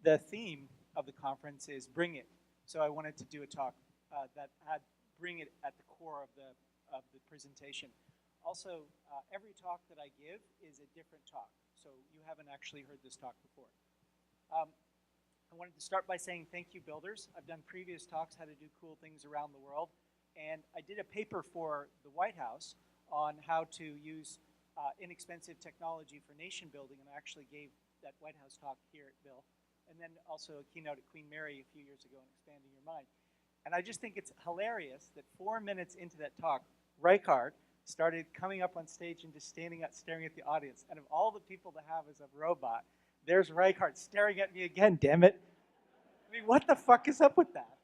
the theme of the conference is Bring It. So I wanted to do a talk that had Bring It at the core of the presentation. Also, every talk that I give is a different talk. So you haven't actually heard this talk before. I wanted to start by saying thank you, builders. I've done previous talks how to do cool things around the world. And I did a paper for the White House on how to use inexpensive technology for nation building, and I actually gave that White House talk here at BIL, and then also a keynote at Queen Mary a few years ago on expanding your mind. And I just think it's hilarious that 4 minutes into that talk, Reichard started coming up on stage and just standing up, staring at the audience. And of all the people to have as a robot, there's Reichard staring at me again, damn it. I mean, what the fuck is up with that?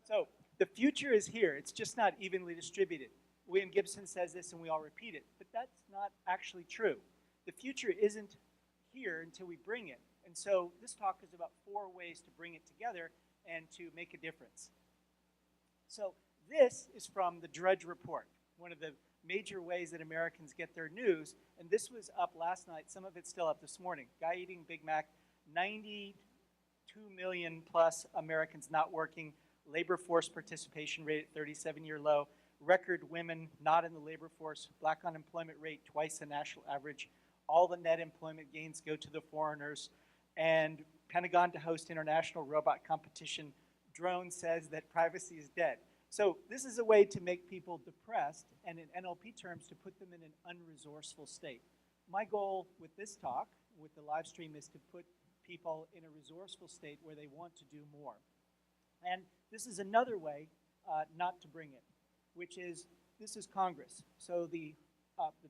So the future is here. It's just not evenly distributed. William Gibson says this and we all repeat it, but that's not actually true. The future isn't here until we bring it. And so this talk is about 4 ways to bring it together and to make a difference. So this is from the Drudge Report, one of the major ways that Americans get their news. And this was up last night. Some of it's still up this morning. Guy eating Big Mac, 92 million plus Americans not working, labor force participation rate at 37-year low, record women not in the labor force, black unemployment rate twice the national average, all the net employment gains go to the foreigners, and Pentagon to host international robot competition. Drone says that privacy is dead. So this is a way to make people depressed, and in NLP terms, to put them in an unresourceful state. My goal with this talk, with the live stream, is to put people in a resourceful state where they want to do more. And this is another way not to bring it, which is, this is Congress. So the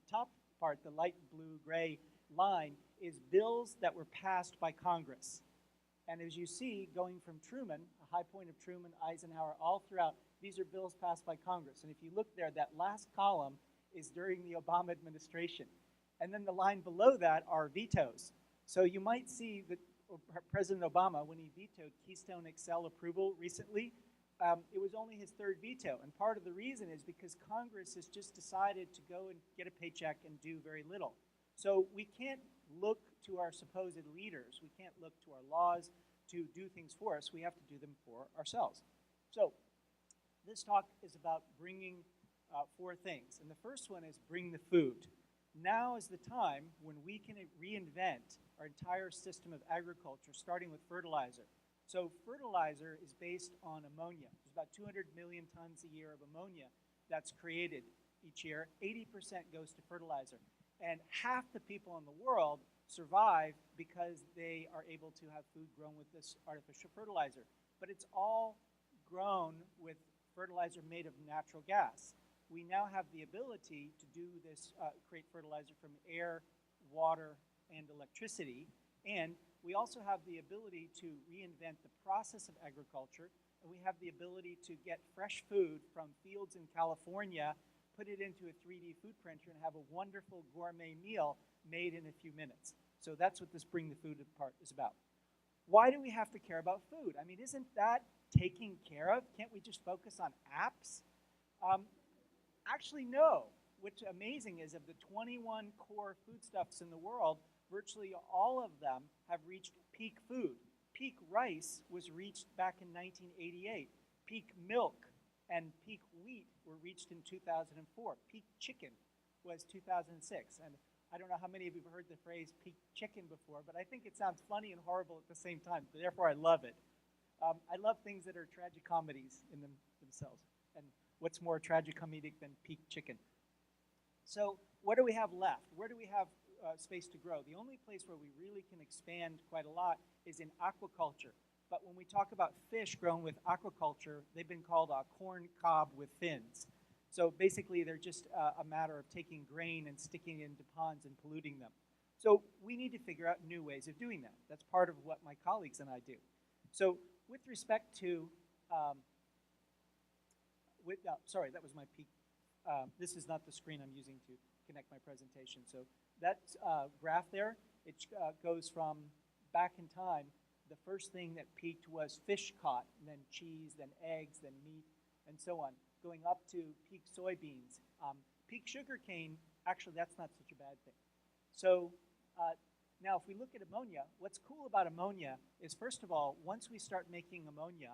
top part, the light blue-gray line, is bills that were passed by Congress. And as you see, going from Truman, a high point of Truman, Eisenhower, all throughout, these are bills passed by Congress. And if you look there, that last column is during the Obama administration. And then the line below that are vetoes. So you might see that President Obama, when he vetoed Keystone XL approval recently, it was only his 3rd veto. And part of the reason is because Congress has just decided to go and get a paycheck and do very little. So we can't look to our supposed leaders. We can't look to our laws to do things for us. We have to do them for ourselves. So this talk is about bringing 4 things. And the first one is bring the food. Now is the time when we can reinvent our entire system of agriculture, starting with fertilizer. So fertilizer is based on ammonia. There's about 200 million tons a year of ammonia that's created each year. 80% goes to fertilizer. And half the people in the world survive because they are able to have food grown with this artificial fertilizer. But it's all grown with fertilizer made of natural gas. We now have the ability to do this, create fertilizer from air, water, and electricity. And we also have the ability to reinvent the process of agriculture, and we have the ability to get fresh food from fields in California, put it into a 3D food printer, and have a wonderful gourmet meal made in a few minutes. So that's what this Bring the Food part is about. Why do we have to care about food? I mean, isn't that taken care of? Can't we just focus on apps? Actually, no. What's amazing is of the 21 core foodstuffs in the world, virtually all of them have reached peak food. Peak rice was reached back in 1988. Peak milk and peak wheat were reached in 2004. Peak chicken was 2006. And I don't know how many of you have heard the phrase peak chicken before, but I think it sounds funny and horrible at the same time. Therefore, I love it. I love things that are tragicomedies in themselves. And what's more tragicomedic than peak chicken? So what do we have left? Where do we have space to grow? The only place where we really can expand quite a lot is in aquaculture. But when we talk about fish grown with aquaculture, they've been called a corn cob with fins. So basically, they're just a matter of taking grain and sticking it into ponds and polluting them. So we need to figure out new ways of doing that. That's part of what my colleagues and I do. So with respect to, sorry, that was my peak. This is not the screen I'm using to connect my presentation. So that graph there, it goes from back in time. The first thing that peaked was fish caught, and then cheese, then eggs, then meat, and so on, going up to peak soybeans. Peak sugarcane, actually that's not such a bad thing. So Now, if we look at ammonia, what's cool about ammonia is, first of all, once we start making ammonia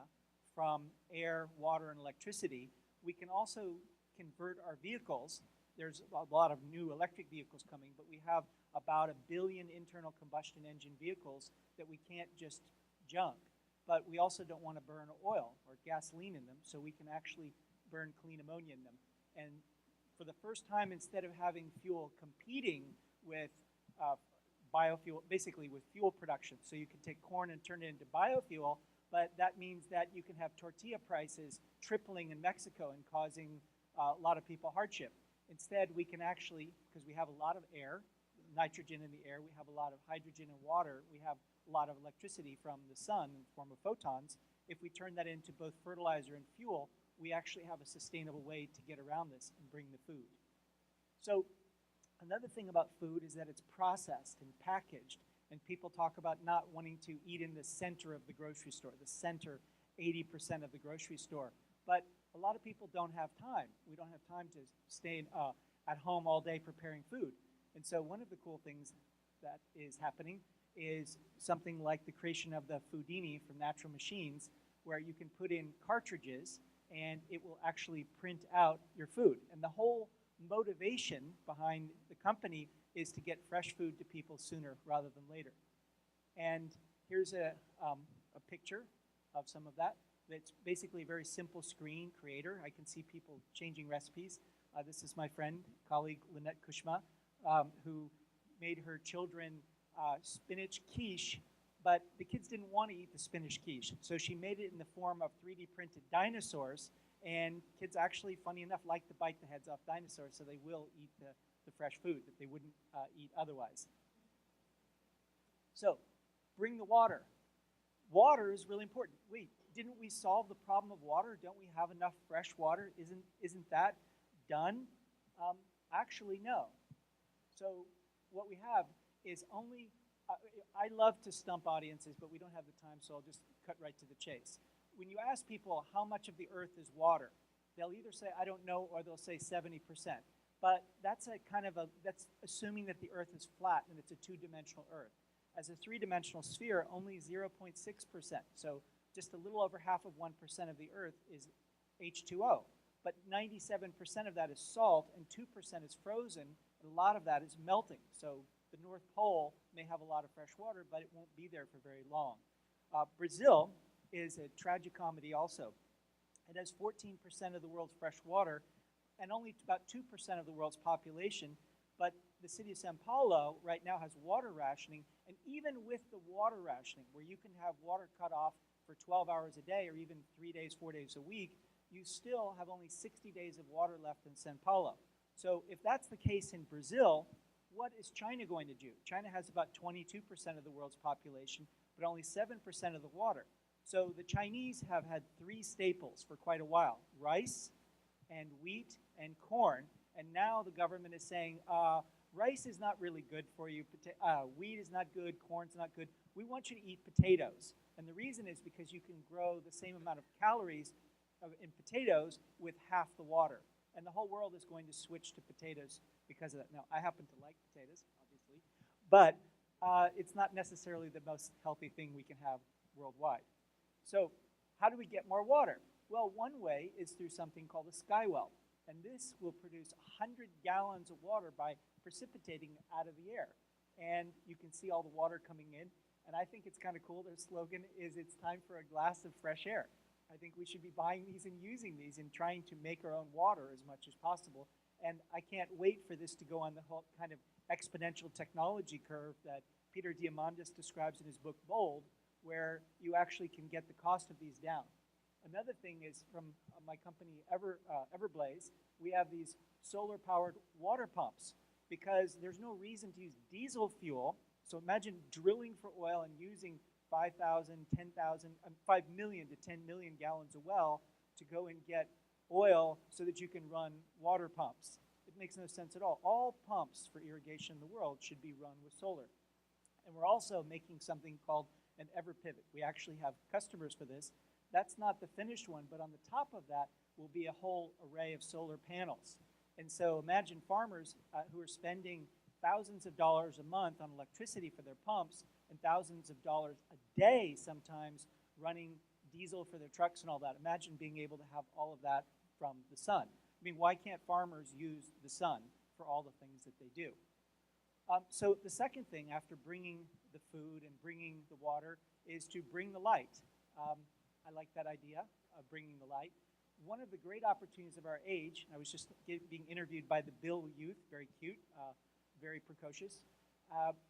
from air, water, and electricity, we can also convert our vehicles. There's a lot of new electric vehicles coming, but we have about 1 billion internal combustion engine vehicles that we can't just junk. But we also don't want to burn oil or gasoline in them, so we can actually burn clean ammonia in them. And for the first time, instead of having fuel competing with biofuel, basically with fuel production, so you can take corn and turn it into biofuel, but that means that you can have tortilla prices tripling in Mexico and causing a lot of people hardship. Instead, we can actually, because we have a lot of air, nitrogen in the air, we have a lot of hydrogen and water, we have a lot of electricity from the sun in the form of photons. If we turn that into both fertilizer and fuel, we actually have a sustainable way to get around this and bring the food. So another thing about food is that it's processed and packaged, and people talk about not wanting to eat in the center of the grocery store, the center 80% of the grocery store. But a lot of people don't have time. We don't have time to stay at home all day preparing food. And so one of the cool things that is happening is something like the creation of the Foodini from Natural Machines, where you can put in cartridges and it will actually print out your food. And the whole motivation behind the company is to get fresh food to people sooner rather than later. And here's a picture of some of that. It's basically a very simple screen creator. I can see people changing recipes. This is my friend, colleague Lynette Kushma, who made her children spinach quiche, but the kids didn't want to eat the spinach quiche. So she made it in the form of 3D printed dinosaurs, and kids actually, funny enough, like to bite the heads off dinosaurs, so they will eat the fresh food that they wouldn't eat otherwise. So, bring the water. Water is really important. Wait, didn't we solve the problem of water? Don't we have enough fresh water? Isn't that done? Actually, no. So what we have is only, I love to stump audiences, but we don't have the time, so I'll just cut right to the chase. When you ask people how much of the earth is water, they'll either say, I don't know, or they'll say 70%. But that's that's assuming that the earth is flat and it's a two-dimensional earth. As a three-dimensional sphere, only 0.6%. So just a little over half of 1% of the earth is H2O. But 97% of that is salt and 2% is frozen, and a lot of that is melting. So the North Pole may have a lot of fresh water, but it won't be there for very long. Brazil is a tragicomedy also. It has 14% of the world's fresh water and only about 2% of the world's population, but the city of Sao Paulo right now has water rationing, and even with the water rationing, where you can have water cut off for 12 hours a day or even 3 days, 4 days a week, you still have only 60 days of water left in Sao Paulo. So if that's the case in Brazil, what is China going to do? China has about 22% of the world's population, but only 7% of the water. So the Chinese have had 3 staples for quite a while: rice and wheat and corn. And now the government is saying, rice is not really good for you, wheat is not good, corn's not good. We want you to eat potatoes. And the reason is because you can grow the same amount of calories in potatoes with half the water. And the whole world is going to switch to potatoes because of that. Now, I happen to like potatoes, obviously, but it's not necessarily the most healthy thing we can have worldwide. So how do we get more water? Well, one way is through something called a skywell. And this will produce 100 gallons of water by precipitating out of the air. And you can see all the water coming in. And I think it's kind of cool. Their slogan is, it's time for a glass of fresh air. I think we should be buying these and using these and trying to make our own water as much as possible. And I can't wait for this to go on the whole kind of exponential technology curve that Peter Diamandis describes in his book, Bold, where you actually can get the cost of these down. Another thing is from my company, Everblaze, we have these solar-powered water pumps because there's no reason to use diesel fuel. So imagine drilling for oil and using 5,000, 10,000, 5 million to 10 million gallons of well to go and get oil so that you can run water pumps. It makes no sense at all. All pumps for irrigation in the world should be run with solar. And we're also making something called an EverPivot. We actually have customers for this. That's not the finished one, but on the top of that will be a whole array of solar panels. And so imagine farmers who are spending thousands of dollars a month on electricity for their pumps and thousands of dollars a day sometimes running diesel for their trucks and all that. Imagine being able to have all of that from the sun. I mean, why can't farmers use the sun for all the things that they do? So the second thing after bringing the food and bringing the water is to bring the light. I like that idea of bringing the light. One of the great opportunities of our age, I was just being interviewed by the BIL youth, very cute, very precocious.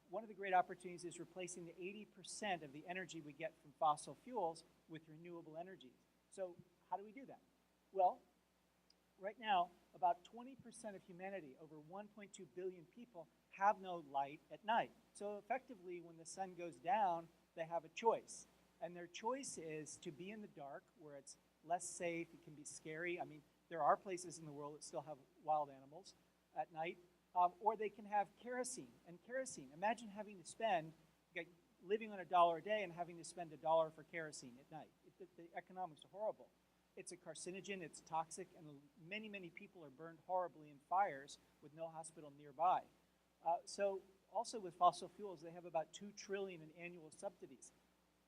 One of the great opportunities is replacing the 80% of the energy we get from fossil fuels with renewable energies. So how do we do that? Well, right now, about 20% of humanity, over 1.2 billion people, have no light at night. So effectively, when the sun goes down, they have a choice. And their choice is to be in the dark, where it's less safe, it can be scary. I mean, there are places in the world that still have wild animals at night. Or they can have kerosene. And kerosene, imagine having to spend, living on $1 a day and having to spend $1 for kerosene at night. The economics are horrible. It's a carcinogen, it's toxic, and many, many people are burned horribly in fires with no hospital nearby. So also with fossil fuels, they have about $2 trillion in annual subsidies.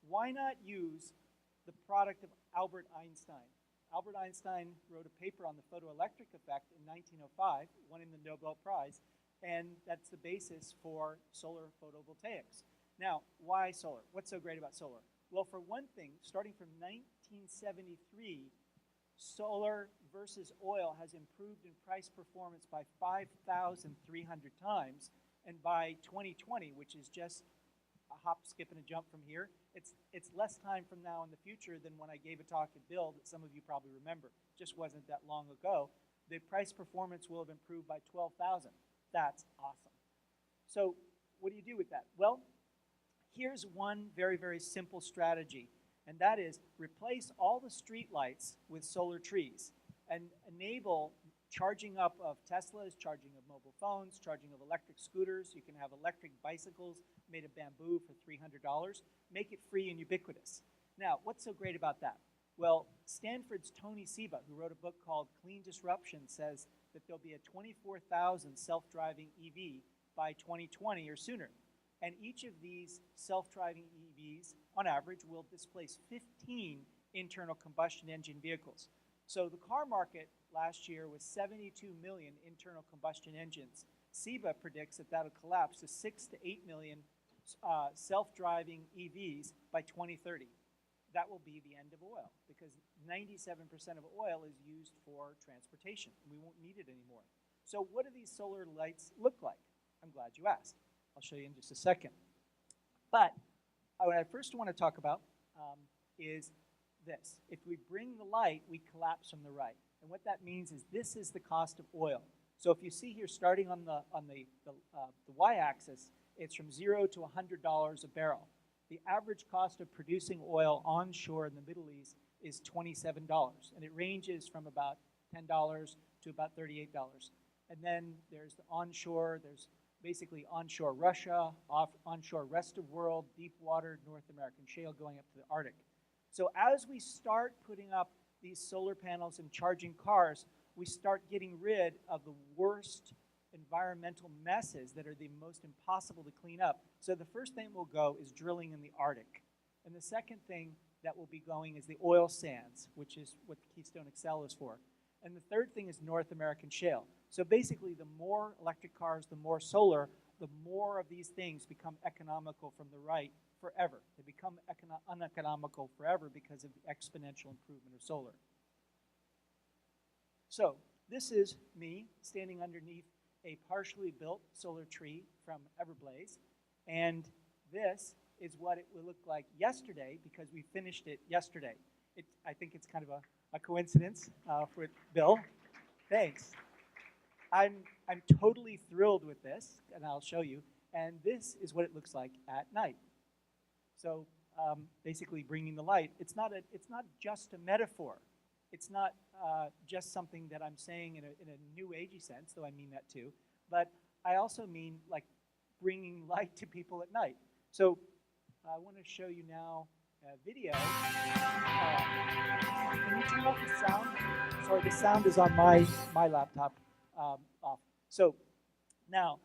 Why not use the product of Albert Einstein? Albert Einstein wrote a paper on the photoelectric effect in 1905, winning the Nobel Prize, and that's the basis for solar photovoltaics. Now, why solar? What's so great about solar? Well, for one thing, starting from 1973, solar versus oil has improved in price performance by 5,300 times, and by 2020, which is just a hop, skip, and a jump from here, it's less time from now in the future than when I gave a talk at BIL that some of you probably remember. It just wasn't that long ago. The price performance will have improved by 12,000. That's awesome. So what do you do with that? Well, here's one very, very simple strategy, and that is replace all the street lights with solar trees and enable charging up of Teslas, charging of mobile phones, charging of electric scooters. You can have electric bicycles made of bamboo for $300. Make it free and ubiquitous. Now, what's so great about that? Well, Stanford's Tony Seba, who wrote a book called Clean Disruption, says that there'll be a 24,000 self-driving EV by 2020 or sooner. And each of these self-driving EVs, on average, will displace 15 internal combustion engine vehicles. So the car market last year was 72 million internal combustion engines. Seba predicts that that'll collapse to 6 to 8 million self-driving EVs by 2030. That will be the end of oil because 97% of oil is used for transportation. We won't need it anymore. So what do these solar lights look like? I'm glad you asked. I'll show you in just a second. But what I first want to talk about is this. If we bring the light, we collapse from the right. And what that means is this is the cost of oil. So if you see here, starting on the y-axis, it's from $0 to $100 a barrel. The average cost of producing oil onshore in the Middle East is $27, and it ranges from about $10 to about $38. And then there's the onshore, there's basically onshore Russia, onshore rest of world, deep water, North American shale going up to the Arctic. So as we start putting up these solar panels and charging cars, we start getting rid of the worst environmental messes that are the most impossible to clean up. So the first thing will go is drilling in the Arctic. And the second thing that will be going is the oil sands, which is what the Keystone XL is for. And the third thing is North American shale. So basically, the more electric cars, the more solar, the more of these things become economical from the right forever. They become uneconomical forever because of the exponential improvement of solar. So this is me standing underneath a partially built solar tree from Everblaze. And this is what it would look like yesterday because we finished it yesterday. I think it's kind of a coincidence for Bill. Thanks. I'm totally thrilled with this, and I'll show you. And this is what it looks like at night. So basically bringing the light. It's not just a metaphor. It's not just something that I'm saying in a new agey sense, though I mean that too. But I also mean like bringing light to people at night. So I want to show you now a video. Can you turn off the sound? Sorry, the sound is on my laptop off. So now,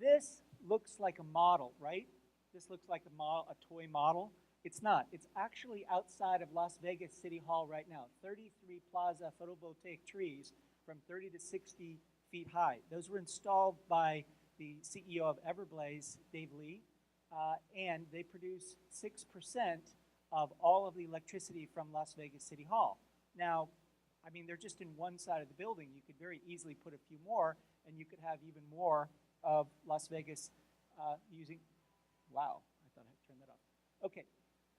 This looks like a model, right? This looks like a toy model. It's not. It's actually outside of Las Vegas City Hall right now. 33 plaza photovoltaic trees from 30 to 60 feet high. Those were installed by the CEO of Everblaze, Dave Lee, and they produce 6% of all of the electricity from Las Vegas City Hall. Now, I mean, they're just in one side of the building. You could very easily put a few more, and you could have even more of Las Vegas using, wow, I thought I turned that off. Okay,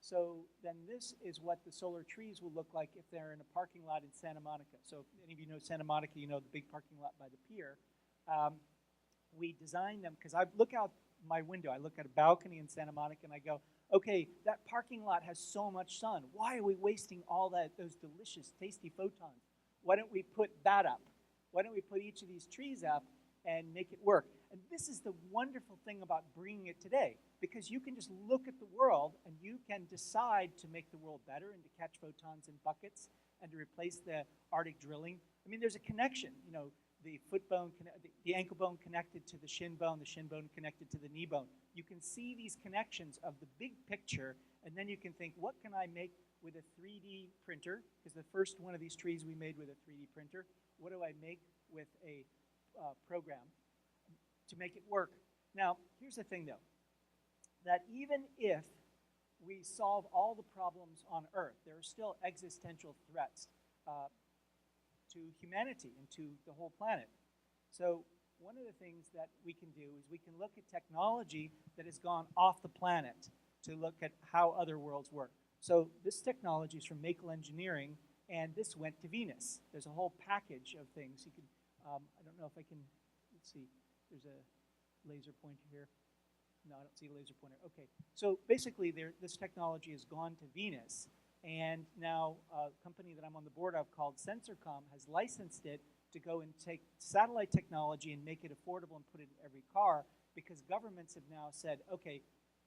so then this is what the solar trees will look like if they're in a parking lot in Santa Monica. So if any of you know Santa Monica, you know the big parking lot by the pier. We designed them, because I look out my window, I look at a balcony in Santa Monica and I go, okay, that parking lot has so much sun. Why are we wasting all those delicious, tasty photons? Why don't we put that up? Why don't we put each of these trees up and make it work? And this is the wonderful thing about bringing it today, because you can just look at the world and you can decide to make the world better and to catch photons in buckets and to replace the Arctic drilling. I mean, there's a connection, you know, the foot bone, the ankle bone connected to the shin bone connected to the knee bone. You can see these connections of the big picture, and then you can think, what can I make with a 3D printer? Because the first one of these trees we made with a 3D printer. What do I make with a program to make it work? Now, here's the thing, though, that even if we solve all the problems on Earth, there are still existential threats to humanity and to the whole planet. So one of the things that we can do is we can look at technology that has gone off the planet to look at how other worlds work. So this technology is from Makel Engineering, and this went to Venus. There's a whole package of things. You can, I don't know if I can, let's see, there's a laser pointer here. No, I don't see a laser pointer. Okay, so basically this technology has gone to Venus, and now a company that I'm on the board of called SensorCom has licensed it to go and take satellite technology and make it affordable and put it in every car, because governments have now said, okay,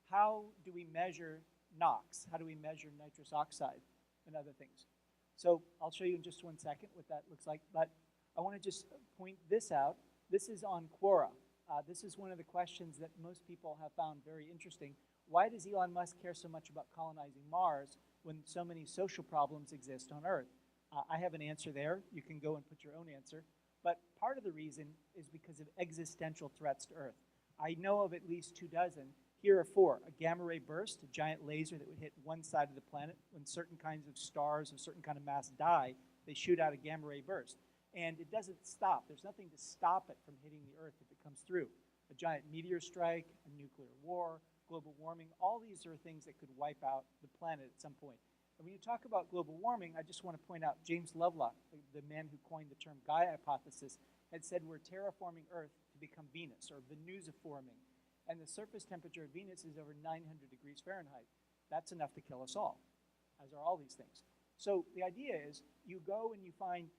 how do we measure NOx? How do we measure nitrous oxide and other things? So I'll show you in just 1 second what that looks like, but I want to just point this out. This is on Quora. This is one of the questions that most people have found very interesting. Why does Elon Musk care so much about colonizing Mars when so many social problems exist on Earth? I have an answer there. You can go and put your own answer. But part of the reason is because of existential threats to Earth. I know of at least 24. Here are 4. A gamma ray burst, a giant laser that would hit one side of the planet. When certain kinds of stars of certain kind of mass die, they shoot out a gamma ray burst. And it doesn't stop. There's nothing to stop it from hitting the Earth if it comes through. A giant meteor strike, a nuclear war, global warming, all these are things that could wipe out the planet at some point. And when you talk about global warming, I just want to point out James Lovelock, the man who coined the term Gaia hypothesis, had said we're terraforming Earth to become Venus, or Venusiforming. And the surface temperature of Venus is over 900 degrees Fahrenheit. That's enough to kill us all, as are all these things. So the idea is you go and you find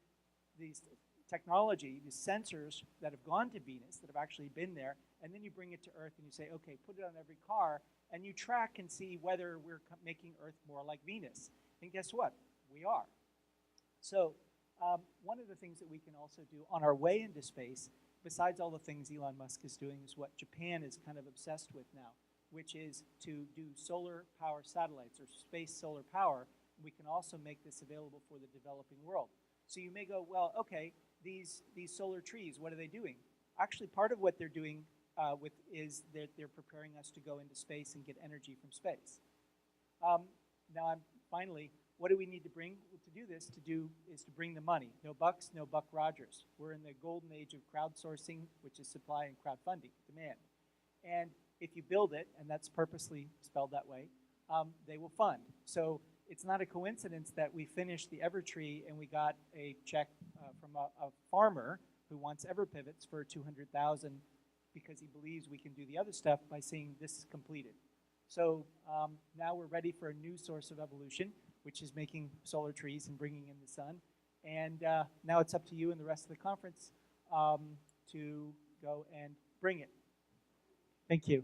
these technology, these sensors that have gone to Venus, that have actually been there, and then you bring it to Earth and you say, okay, put it on every car, and you track and see whether we're making Earth more like Venus. And guess what? We are. So one of the things that we can also do on our way into space, besides all the things Elon Musk is doing, is what Japan is kind of obsessed with now, which is to do solar power satellites, or space solar power. We can also make this available for the developing world. So you may go, well, okay, these solar trees, what are they doing? Actually, part of what they're doing is that they're preparing us to go into space and get energy from space. Now, finally, what do we need to bring to do this? Is to bring the money. No bucks, no Buck Rogers. We're in the golden age of crowdsourcing, which is supply and crowdfunding, demand. And if you build it, and that's purposely spelled that way, they will fund. So it's not a coincidence that we finished the Evertree and we got a check from a farmer who wants Everpivots for $200,000 because he believes we can do the other stuff by saying this is completed. So now we're ready for a new source of evolution, which is making solar trees and bringing in the sun. And now it's up to you and the rest of the conference to go and bring it. Thank you.